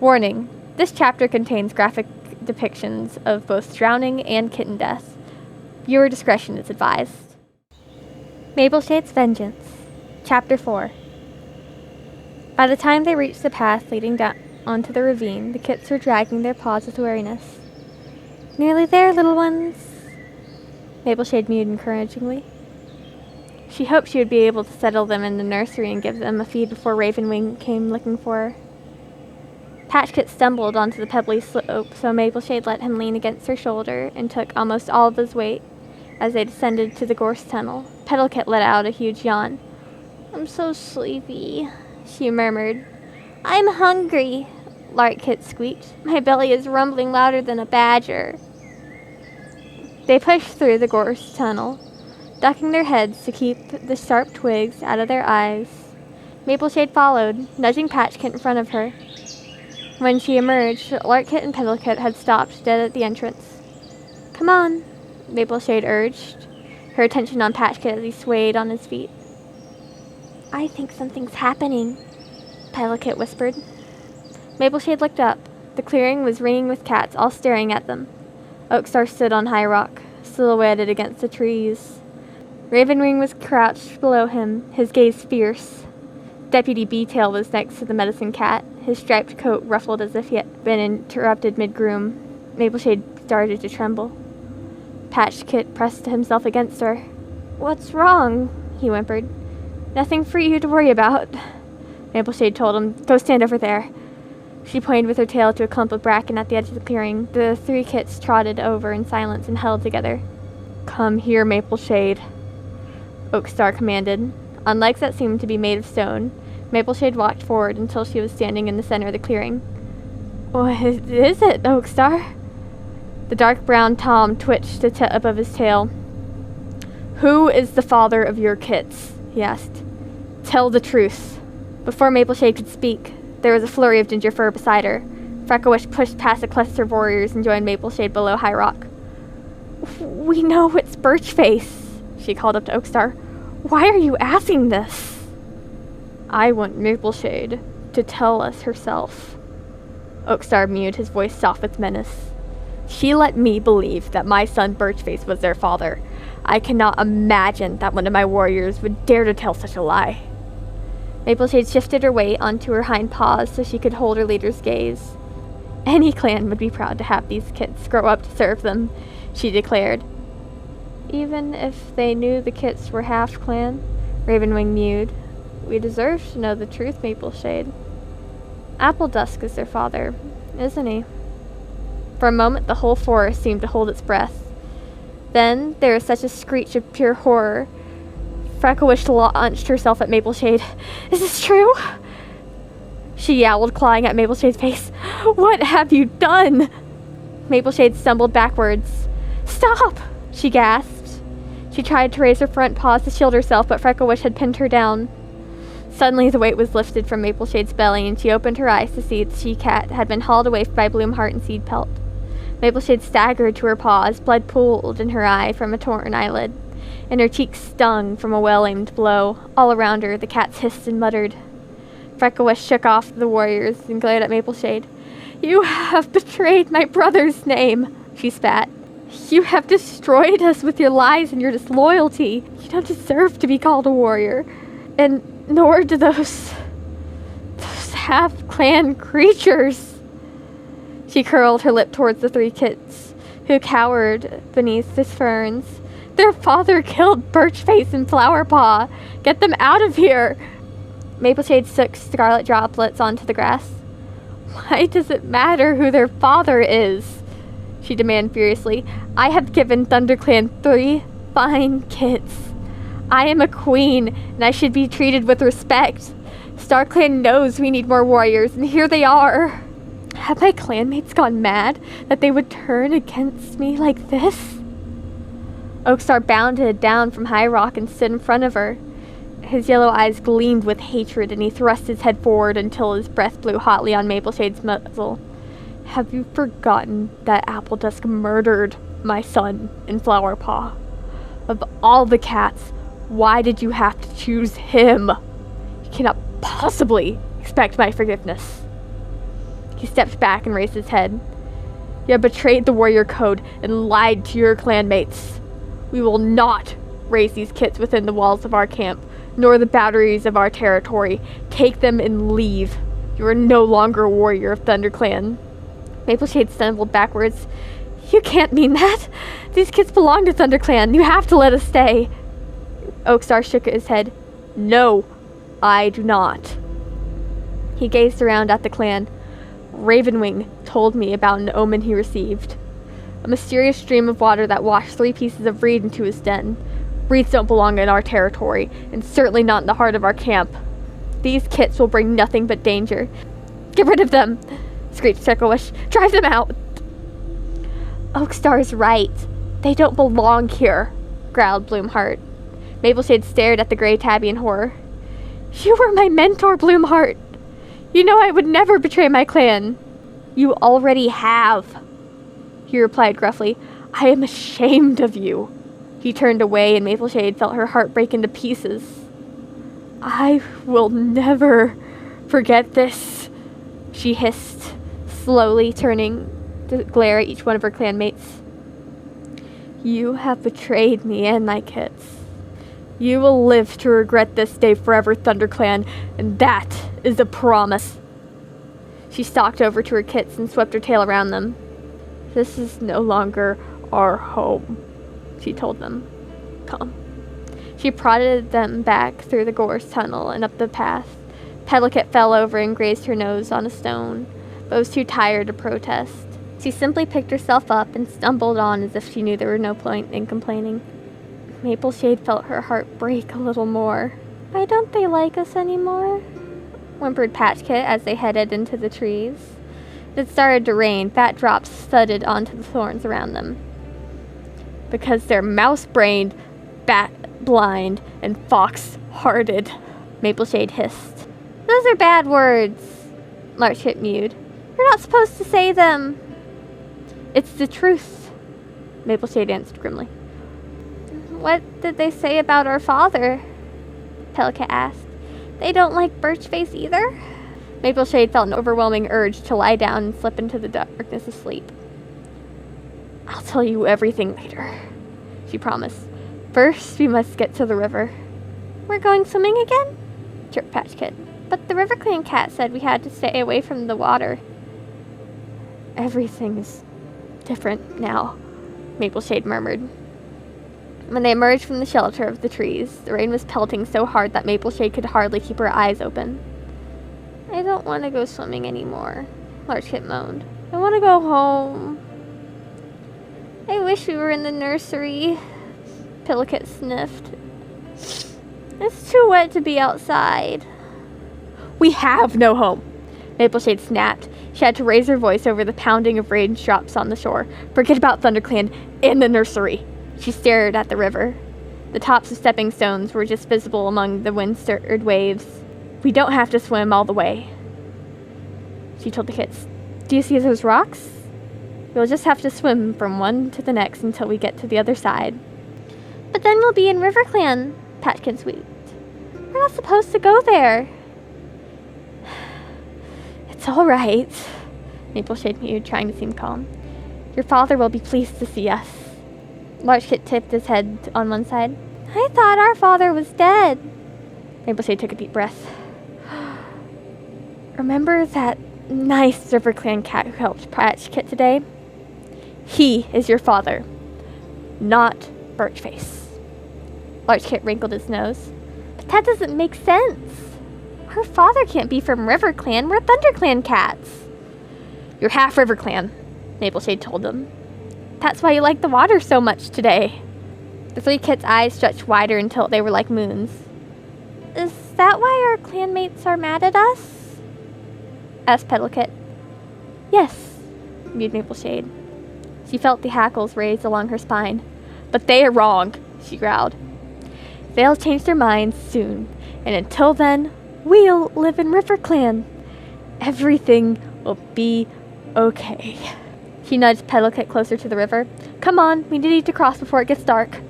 Warning: this chapter contains graphic depictions of both drowning and kitten death. Viewer discretion is advised. Mapleshade's Vengeance, Chapter 4. By the time they reached the path leading down onto the ravine, the kits were dragging their paws with weariness. "Nearly there, little ones," Mapleshade mewed encouragingly. She hoped she would be able to settle them in the nursery and give them a feed before Ravenwing came looking for her. Patchkit stumbled onto the pebbly slope, so Mapleshade let him lean against her shoulder and took almost all of his weight as they descended to the gorse tunnel. Petalkit let out a huge yawn. "I'm so sleepy," she murmured. "I'm hungry," Larkkit squeaked. "My belly is rumbling louder than a badger." They pushed through the gorse tunnel, ducking their heads to keep the sharp twigs out of their eyes. Mapleshade followed, nudging Patchkit in front of her. When she emerged, Larkkit and Petalkit had stopped dead at the entrance. "Come on," Mapleshade urged, her attention on Patchkit as he swayed on his feet. "I think something's happening," Petalkit whispered. Mapleshade looked up. The clearing was ringing with cats, all staring at them. Oakstar stood on High Rock, silhouetted against the trees. Ravenwing was crouched below him, his gaze fierce. Deputy B-Tail was next to the medicine cat, his striped coat ruffled as if he had been interrupted mid-groom. Mapleshade started to tremble. Patchkit pressed himself against her. "What's wrong?" he whimpered. "Nothing for you to worry about," Mapleshade told him. "Go stand over there." She pointed with her tail to a clump of bracken at the edge of the clearing. The three kits trotted over in silence and held together. "Come here, Mapleshade," Oakstar commanded. On legs that seemed to be made of stone, Mapleshade walked forward until she was standing in the center of the clearing. "What is it, Oakstar?" The dark brown tom twitched the tip of his tail. "Who is the father of your kits?" he asked. "Tell the truth." Before Mapleshade could speak, there was a flurry of ginger fur beside her. Frecklewish pushed past a cluster of warriors and joined Mapleshade below High Rock. "We know it's Birchface," she called up to Oakstar. "Why are you asking this?" "I want Mapleshade to tell us herself." Oakstar mewed, his voice soft with menace. "She let me believe that my son Birchface was their father. I cannot imagine that one of my warriors would dare to tell such a lie." Mapleshade shifted her weight onto her hind paws so she could hold her leader's gaze. "Any clan would be proud to have these kits grow up to serve them," she declared. "Even if they knew the kits were half-clan," Ravenwing mewed. "We deserve to know the truth, Mapleshade. Appledusk is their father, isn't he?" For a moment, the whole forest seemed to hold its breath. Then there was such a screech of pure horror. Frecklewish launched herself at Mapleshade. "Is this true?" She yowled, clawing at Mapleshade's face. "What have you done?" Mapleshade stumbled backwards. "Stop!" she gasped. She tried to raise her front paws to shield herself, but Frecklewish had pinned her down. Suddenly the weight was lifted from Mapleshade's belly, and she opened her eyes to see the she-cat had been hauled away by Bloomheart and Seedpelt. Mapleshade staggered to her paws, blood pooled in her eye from a torn eyelid, and her cheeks stung from a well-aimed blow. All around her, the cats hissed and muttered. Frecklewish shook off the warriors and glared at Mapleshade. "You have betrayed my brother's name," she spat. "You have destroyed us with your lies and your disloyalty. You don't deserve to be called a warrior. And nor do those half-clan creatures." She curled her lip towards the three kits, who cowered beneath the ferns. "Their father killed Birchface and Flowerpaw. Get them out of here!" Mapleshade shook scarlet droplets onto the grass. "Why does it matter who their father is?" she demanded furiously. "I have given ThunderClan 3 fine kits. I am a queen, and I should be treated with respect. StarClan knows we need more warriors, and here they are. Have my clanmates gone mad that they would turn against me like this?" Oakstar bounded down from High Rock and stood in front of her. His yellow eyes gleamed with hatred, and he thrust his head forward until his breath blew hotly on Mapleshade's muzzle. "Have you forgotten that Appledusk murdered my son and Flowerpaw? Of all the cats, why did you have to choose him? You cannot possibly expect my forgiveness." He stepped back and raised his head. You have betrayed the warrior code and lied to your clanmates. We will not raise these kits within the walls of our camp, nor the boundaries of our territory. Take them and leave. You are no longer a warrior of ThunderClan. Mapleshade stumbled backwards. You can't mean that. These kits belong to ThunderClan. You have to let us stay. Oakstar shook his head. No, I do not. He gazed around at the clan. Ravenwing told me about an omen he received. A mysterious stream of water that washed 3 pieces of reed into his den. Reeds don't belong in our territory, and certainly not in the heart of our camp. These kits will bring nothing but danger. Get rid of them, screeched Turklewish. Drive them out. Oakstar's right. They don't belong here, growled Bloomheart. Mapleshade stared at the gray tabby in horror. You were my mentor, Bloomheart. You know I would never betray my clan. You already have, he replied gruffly. I am ashamed of you. He turned away and Mapleshade felt her heart break into pieces. I will never forget this, she hissed, slowly turning to glare at each one of her clanmates. You have betrayed me and my kits. You will live to regret this day forever, ThunderClan, and that is a promise. She stalked over to her kits and swept her tail around them. This is no longer our home, she told them. Come. She prodded them back through the gorse tunnel and up the path. Petalkit fell over and grazed her nose on a stone, but was too tired to protest. She simply picked herself up and stumbled on as if she knew there were no point in complaining. Mapleshade felt her heart break a little more. Why don't they like us anymore? Whimpered Patchkit as they headed into the trees. It started to rain. Fat drops thudded onto the thorns around them. Because they're mouse-brained, bat-blind, and fox-hearted, Mapleshade hissed. Those are bad words, Larchkit mewed. You're not supposed to say them. It's the truth, Mapleshade answered grimly. What did they say about our father? Petalkit asked. They don't like Birchface either? Mapleshade felt an overwhelming urge to lie down and slip into the darkness of sleep. I'll tell you everything later, she promised. First, we must get to the river. We're going swimming again? Chirped Patchkit. But the RiverClan cat said we had to stay away from the water. Everything is different now, Mapleshade murmured. When they emerged from the shelter of the trees, the rain was pelting so hard that Mapleshade could hardly keep her eyes open. I don't want to go swimming anymore, Larchkit moaned. I want to go home. I wish we were in the nursery, Petalkit sniffed. It's too wet to be outside. We have no home, Mapleshade snapped. She had to raise her voice over the pounding of raindrops on the shore. Forget about ThunderClan in the nursery. She stared at the river. The tops of stepping stones were just visible among the wind-stirred waves. We don't have to swim all the way, she told the kits. Do you see those rocks? We'll just have to swim from one to the next until we get to the other side. But then we'll be in RiverClan, Patchkit squeaked. We're not supposed to go there. It's all right, Mapleshade mewed, trying to seem calm. Your father will be pleased to see us. Larchkit tipped his head on one side. I thought our father was dead. Mapleshade took a deep breath. Remember that nice RiverClan cat who helped Patchkit today? He is your father, not Birchface. Larchkit wrinkled his nose. But that doesn't make sense. Her father can't be from RiverClan. We're ThunderClan cats. You're half RiverClan, Mapleshade told them. That's why you like the water so much today. The 3 kits' eyes stretched wider until they were like moons. Is that why our clanmates are mad at us? Asked Petalkit. Yes, mewed Mapleshade. She felt the hackles raise along her spine. But they are wrong, she growled. They'll change their minds soon, and until then, we'll live in RiverClan. Everything will be okay. She nudged Petalkit closer to the river. Come on, we need to cross before it gets dark.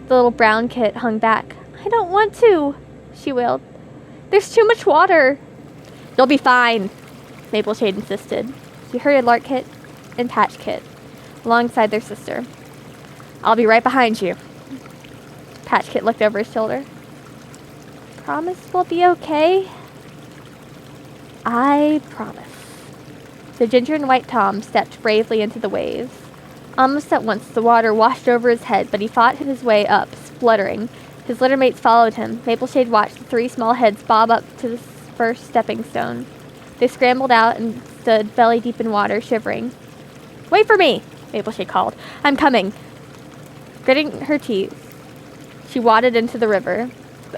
The little brown kit hung back. I don't want to, she wailed. There's too much water. You'll be fine, Mapleshade insisted. She herded Larkkit and Patchkit alongside their sister. I'll be right behind you. Patchkit looked over his shoulder. Promise we'll be okay? I promise. The Ginger and White Tom stepped bravely into the waves. Almost at once, the water washed over his head, but he fought his way up, spluttering. His littermates followed him. Mapleshade watched the 3 small heads bob up to the first stepping stone. They scrambled out and stood belly deep in water, shivering. Wait for me, Mapleshade called. I'm coming. Gritting her teeth, she waded into the river.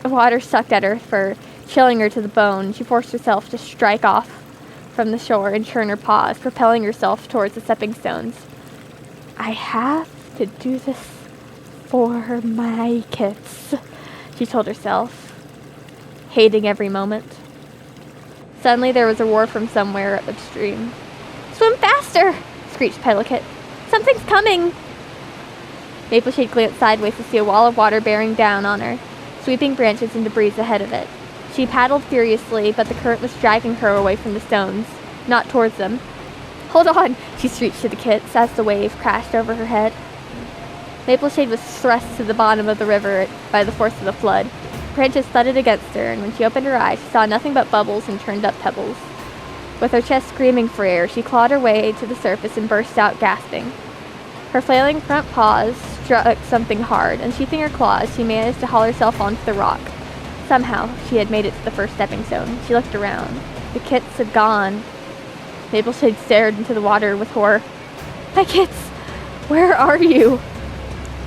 The water sucked at her fur, chilling her to the bone. She forced herself to strike off from the shore and churn her paws, propelling herself towards the stepping stones. I have to do this for my kids, she told herself, hating every moment. Suddenly there was a roar from somewhere upstream. Swim faster, screeched Pedalkit. Something's coming. Mapleshade glanced sideways to see a wall of water bearing down on her, sweeping branches and debris ahead of it. She paddled furiously, but the current was dragging her away from the stones, not towards them. Hold on, she shrieked to the kits as the wave crashed over her head. Mapleshade was thrust to the bottom of the river by the force of the flood. Branches thudded against her, and when she opened her eyes, she saw nothing but bubbles and churned-up pebbles. With her chest screaming for air, she clawed her way to the surface and burst out, gasping. Her flailing front paws struck something hard, and sheathing her claws, she managed to haul herself onto the rock. Somehow, she had made it to the first stepping stone. She looked around. The kits had gone. Mapleshade stared into the water with horror. My kits! Where are you?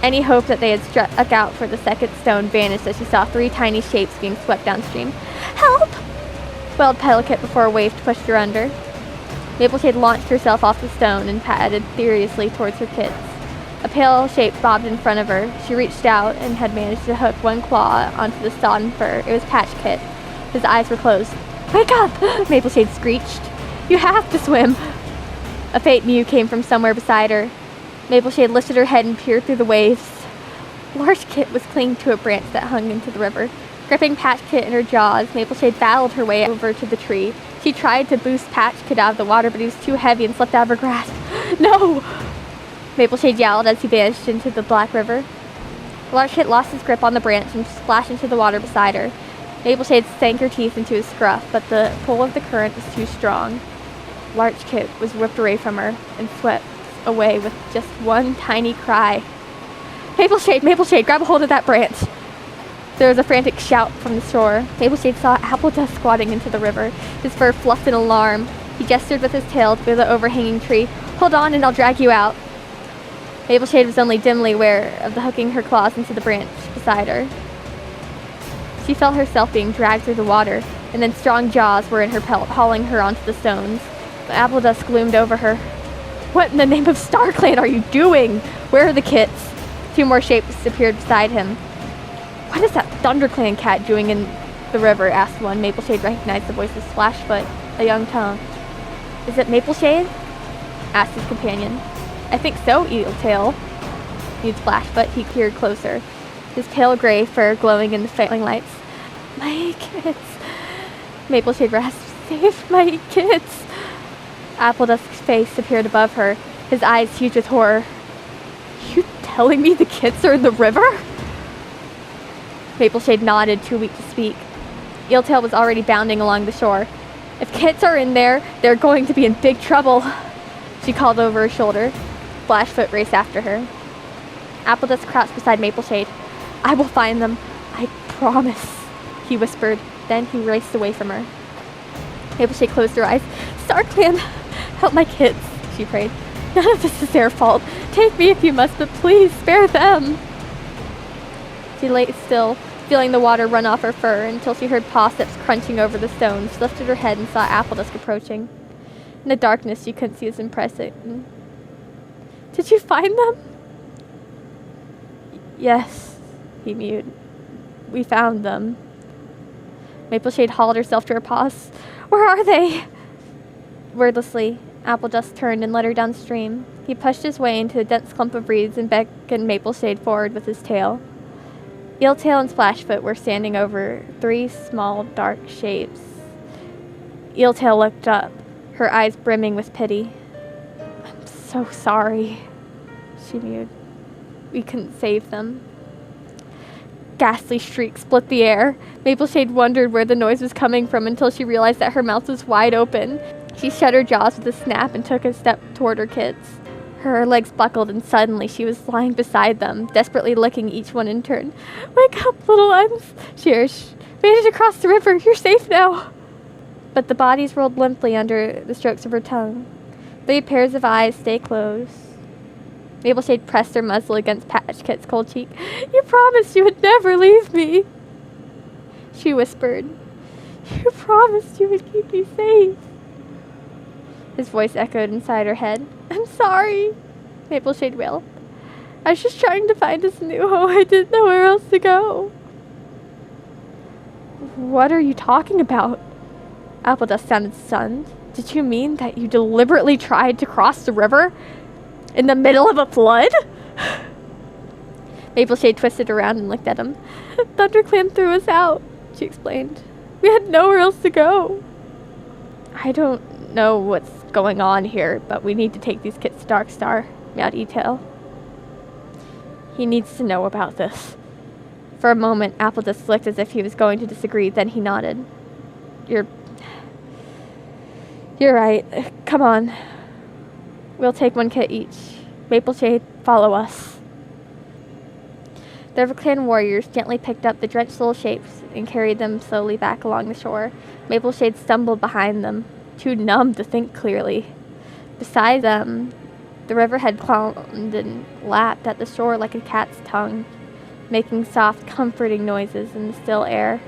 Any hope that they had struck out for the second stone vanished as she saw 3 tiny shapes being swept downstream. Help! Wailed Pedalkit before a wave pushed her under. Mapleshade launched herself off the stone and padded furiously towards her kits. A pale shape bobbed in front of her. She reached out and had managed to hook one claw onto the sodden fur. It was Patchkit. His eyes were closed. Wake up! Mapleshade screeched. You have to swim! A faint mew came from somewhere beside her. Mapleshade lifted her head and peered through the waves. Larkkit was clinging to a branch that hung into the river. Gripping Patchkit in her jaws, Mapleshade battled her way over to the tree. She tried to boost Patchkit out of the water, but he was too heavy and slipped out of her grasp. No! Mapleshade yelled as he vanished into the black river. Larkkit lost his grip on the branch and splashed into the water beside her. Mapleshade sank her teeth into his scruff, but the pull of the current was too strong. Larkkit was whipped away from her and swept away with just one tiny cry. Mapleshade, Mapleshade, grab a hold of that branch! There was a frantic shout from the shore. Mapleshade saw Appledust squatting into the river, his fur fluffed in alarm. He gestured with his tail to the overhanging tree. Hold on and I'll drag you out. Mapleshade was only dimly aware of the hooking her claws into the branch beside her. She felt herself being dragged through the water, and then strong jaws were in her pelt, hauling her onto the stones. The Appledust gloomed over her. What in the name of StarClan are you doing? Where are the kits? 2 more shapes appeared beside him. What is that ThunderClan cat doing in the river? Asked one. Mapleshade recognized the voice of Splashfoot, a young Tom. Is it Mapleshade? Asked his companion. I think so, Eeltail, mused Splashfoot. He peered closer, his pale gray fur glowing in the failing lights. My kids, Mapleshade rasped. Save my kids. Appledust's face appeared above her, his eyes huge with horror. You telling me the kids are in the river? Mapleshade nodded, too weak to speak. Eeltail was already bounding along the shore. If kits are in there, they're going to be in big trouble, she called over her shoulder. Splashfoot raced after her. Appledust crouched beside Mapleshade. I will find them. I promise, he whispered. Then he raced away from her. Mapleshade closed her eyes. StarClan, help my kids, she prayed. None of this is their fault. Take me if you must, but please spare them. She lay still, feeling the water run off her fur until she heard paw steps crunching over the stones. She lifted her head and saw Appledusk approaching. In the darkness, she couldn't see his impression. Did you find them? Yes, he mewed. We found them. Mapleshade hauled herself to her paws. Where are they? Wordlessly, Appledust turned and led her downstream. He pushed his way into a dense clump of reeds and beckoned Mapleshade forward with his tail. Eeltail and Splashfoot were standing over 3 small, dark shapes. Eeltail looked up. her eyes brimming with pity. "I'm so sorry," she mewed. "We couldn't save them." Ghastly shrieks split the air. Mapleshade wondered where the noise was coming from until she realized that her mouth was wide open. She shut her jaws with a snap and took a step toward her kids. Her legs buckled, and suddenly she was lying beside them, desperately licking each one in turn. "Wake up, little uns," she urged. "Made it across the river. You're safe now." But the bodies rolled limply under the strokes of her tongue. 3 pairs of eyes stay closed. Mapleshade pressed her muzzle against Patch Kit's cold cheek. "You promised you would never leave me," she whispered. "You promised you would keep me safe." His voice echoed inside her head. "I'm sorry," Mapleshade wailed. "I was just trying to find us a new home. I didn't know where else to go." "What are you talking about?" Appledust sounded stunned. "Did you mean that you deliberately tried to cross the river? In the middle of a flood?" Mapleshade twisted around and looked at him. "ThunderClan threw us out," she explained. "We had nowhere else to go." "I don't know what's going on here, but we need to take these kids to Darkstar," meowed Etail. "He needs to know about this." For a moment, Appledust looked as if he was going to disagree, then he nodded. You're right. Come on. We'll take 1 kit each. Mapleshade, follow us." The RiverClan warriors gently picked up the drenched little shapes and carried them slowly back along the shore. Mapleshade stumbled behind them, too numb to think clearly. Beside them, the river had clowned and lapped at the shore like a cat's tongue, making soft, comforting noises in the still air.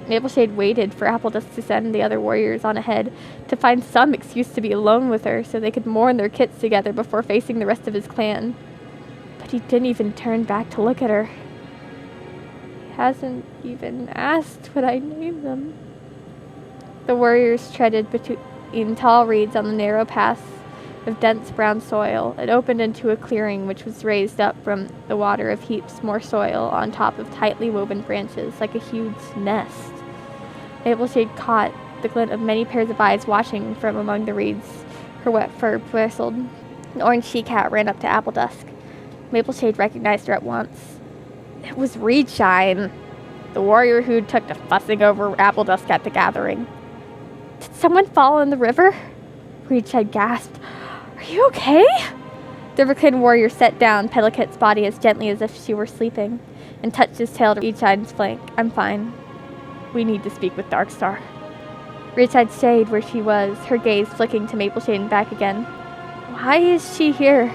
Mapleshade waited for Appledust to send the other warriors on ahead to find some excuse to be alone with her so they could mourn their kits together before facing the rest of his clan. But he didn't even turn back to look at her. He hasn't even asked what I named them. The warriors treaded between tall reeds on the narrow path of dense brown soil. It opened into a clearing which was raised up from the water of heaps more soil on top of tightly woven branches like a huge nest. Mapleshade caught the glint of many pairs of eyes watching from among the reeds. Her wet fur bristled. An orange she-cat ran up to Appledusk. Mapleshade recognized her at once. It was Reedshine, the warrior who took to fussing over Appledusk at the gathering. "Did someone fall in the river?" Reedshine gasped. "Are you okay?" The RiverClan warrior set down Pedikit's body as gently as if she were sleeping, and touched his tail to Reedshine's flank. "I'm fine. We need to speak with Darkstar." Reedshine stayed where she was, her gaze flicking to Mapleshade and back again. "Why is she here?"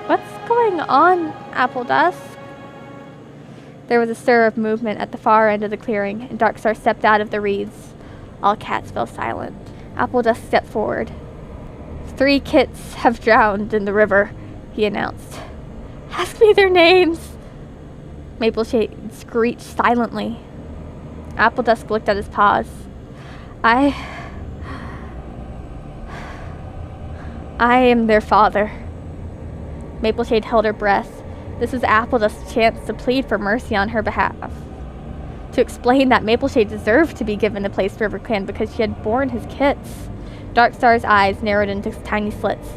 "What's going on, Appledusk?" There was a stir of movement at the far end of the clearing, and Darkstar stepped out of the reeds. All cats fell silent. Appledusk stepped forward. 3 kits have drowned in the river," he announced. "Ask me their names." Mapleshade screeched silently. Appledusk looked at his paws. I am their father." Mapleshade held her breath. This was Appledusk's chance to plead for mercy on her behalf. To explain that Mapleshade deserved to be given a place to RiverClan because she had borne his kits. Darkstar's eyes narrowed into tiny slits.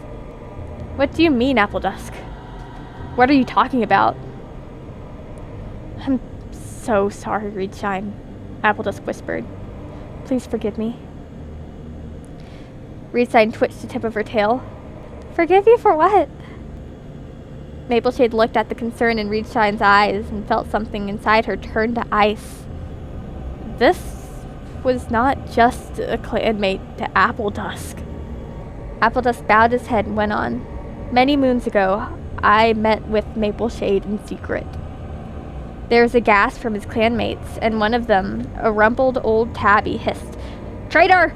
"What do you mean, Appledusk? What are you talking about?" "I'm so sorry, Reedshine," Appledusk whispered. "Please forgive me." Reedshine twitched the tip of her tail. "Forgive you for what?" Mapleshade looked at the concern in Reedshine's eyes and felt something inside her turn to ice. This was not just a clanmate to Appledusk. Appledusk bowed his head and went on. "Many moons ago, I met with Mapleshade in secret. There was a gasp from his clanmates, and one of them, a rumpled old tabby, hissed, 'Traitor!'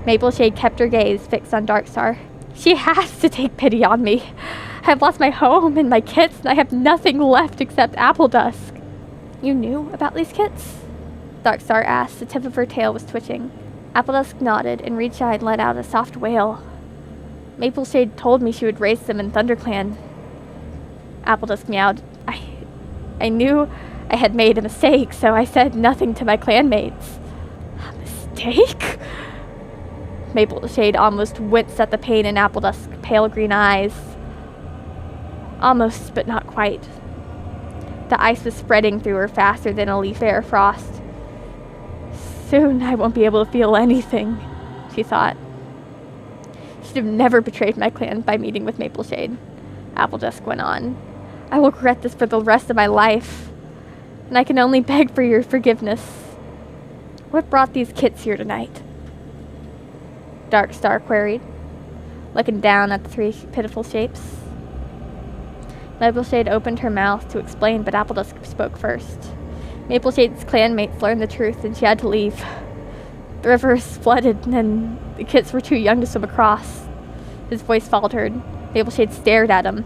Mapleshade kept her gaze fixed on Darkstar. "She has to take pity on me. I've lost my home and my kits, and I have nothing left except Appledusk." "You knew about these kits?" Darkstar asked. The tip of her tail was twitching. Appledusk nodded, and Reedshine let out a soft wail. "Mapleshade told me she would raise them in ThunderClan." Appledusk meowed. I knew I had made a mistake, so I said nothing to my clanmates." "A mistake?" Mapleshade almost winced at the pain in Appledusk's pale green eyes. Almost, but not quite. The ice was spreading through her faster than a leaf bear frost. Soon I won't be able to feel anything, she thought. Should have never betrayed my clan by meeting with Mapleshade, Appledusk went on. I will regret this for the rest of my life, and I can only beg for your forgiveness. What brought these kits here tonight? Darkstar queried, looking down at the three pitiful shapes. Mapleshade opened her mouth to explain, but Appledusk spoke first. Mapleshade's clanmates learned the truth, and she had to leave. The river is flooded, and the kits were too young to swim across. His voice faltered. Mapleshade stared at him.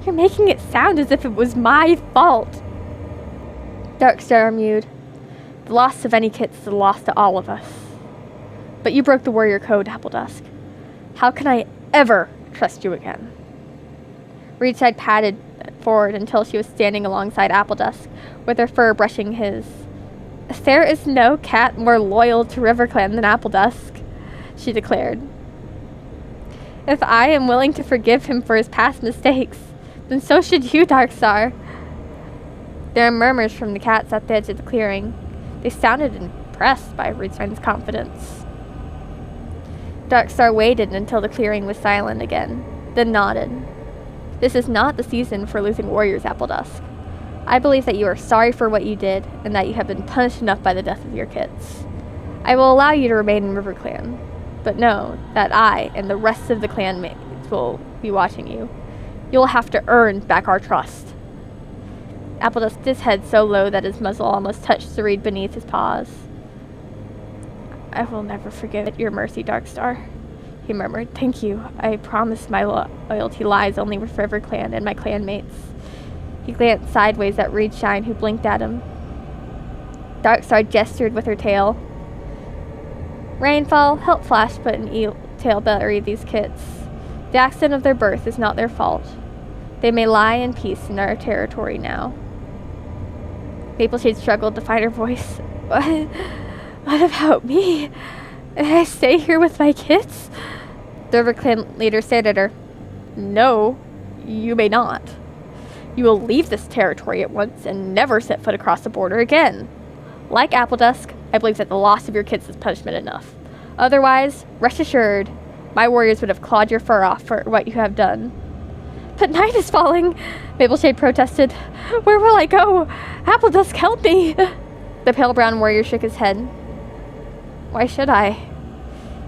You're making it sound as if it was my fault. Darkstar mewed. The loss of any kits is a loss to all of us. But you broke the warrior code, Appledusk. How can I ever trust you again? Reedside padded forward until she was standing alongside Appledusk, with her fur brushing his. There is no cat more loyal to RiverClan than Appledusk, she declared. If I am willing to forgive him for his past mistakes, then so should you, Darkstar. There were murmurs from the cats at the edge of the clearing. They sounded impressed by Reedside's confidence. Darkstar waited until the clearing was silent again, then nodded. This is not the season for losing warriors, Appledusk. I believe that you are sorry for what you did, and that you have been punished enough by the death of your kits. I will allow you to remain in RiverClan, but know that I and the rest of the clanmates will be watching you. You'll have to earn back our trust. Appledusk his head so low that his muzzle almost touched the reed beneath his paws. I will never forget your mercy, Darkstar, he murmured. Thank you. I promise my loyalty lies only with RiverClan and my clanmates. He glanced sideways at Reedshine, who blinked at him. Darkstar gestured with her tail. Rainfall, help Flash put an eel-tail bury these kits. The accident of their birth is not their fault. They may lie in peace in our territory now. Mapleshade struggled to find her voice. What about me? May I stay here with my kits? The RiverClan leader stared at her. No, you may not. You will leave this territory at once and never set foot across the border again. Like Appledusk, I believe that the loss of your kits is punishment enough. Otherwise, rest assured, my warriors would have clawed your fur off for what you have done. But night is falling, Mapleshade protested. Where will I go? Appledusk, help me! The pale brown warrior shook his head. Why should I?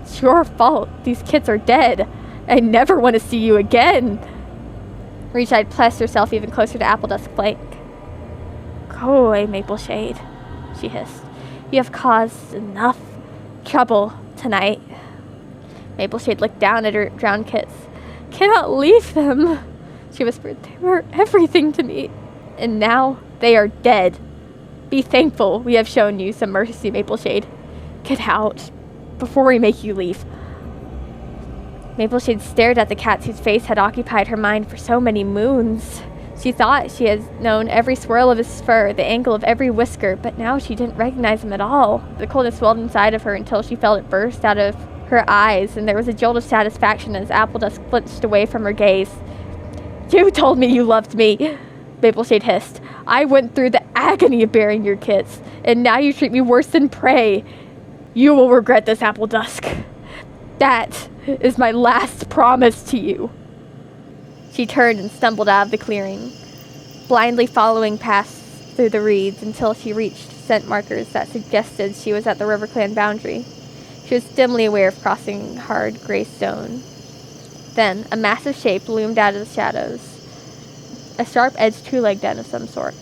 It's your fault. These kits are dead. I never want to see you again. Reedside pressed herself even closer to Appledusk's flank. Go away, Mapleshade, she hissed. You have caused enough trouble tonight. Mapleshade looked down at her drowned kits. Cannot leave them, she whispered. They were everything to me, and now they are dead. Be thankful we have shown you some mercy, Mapleshade. Get out before we make you leave. Mapleshade stared at the cats whose face had occupied her mind for so many moons. She thought she had known every swirl of his fur, the angle of every whisker, but now she didn't recognize him at all. The coldness swelled inside of her until she felt it burst out of her eyes, and there was a jolt of satisfaction as Appledusk flinched away from her gaze. You told me you loved me, Mapleshade hissed. I went through the agony of burying your kits, and now you treat me worse than prey. You will regret this, Appledusk. That is my last promise to you. She turned and stumbled out of the clearing, blindly following past through the reeds until she reached scent markers that suggested she was at the RiverClan boundary. She was dimly aware of crossing hard gray stone. Then a massive shape loomed out of the shadows, a sharp-edged two-legged den of some sort.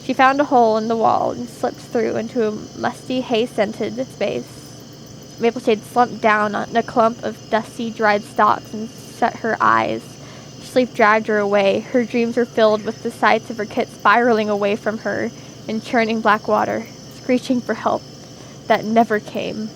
She found a hole in the wall and slipped through into a musty, hay-scented space. Mapleshade slumped down on a clump of dusty, dried stalks and shut her eyes. Sleep dragged her away. Her dreams were filled with the sights of her kit spiraling away from her in churning black water, screeching for help that never came.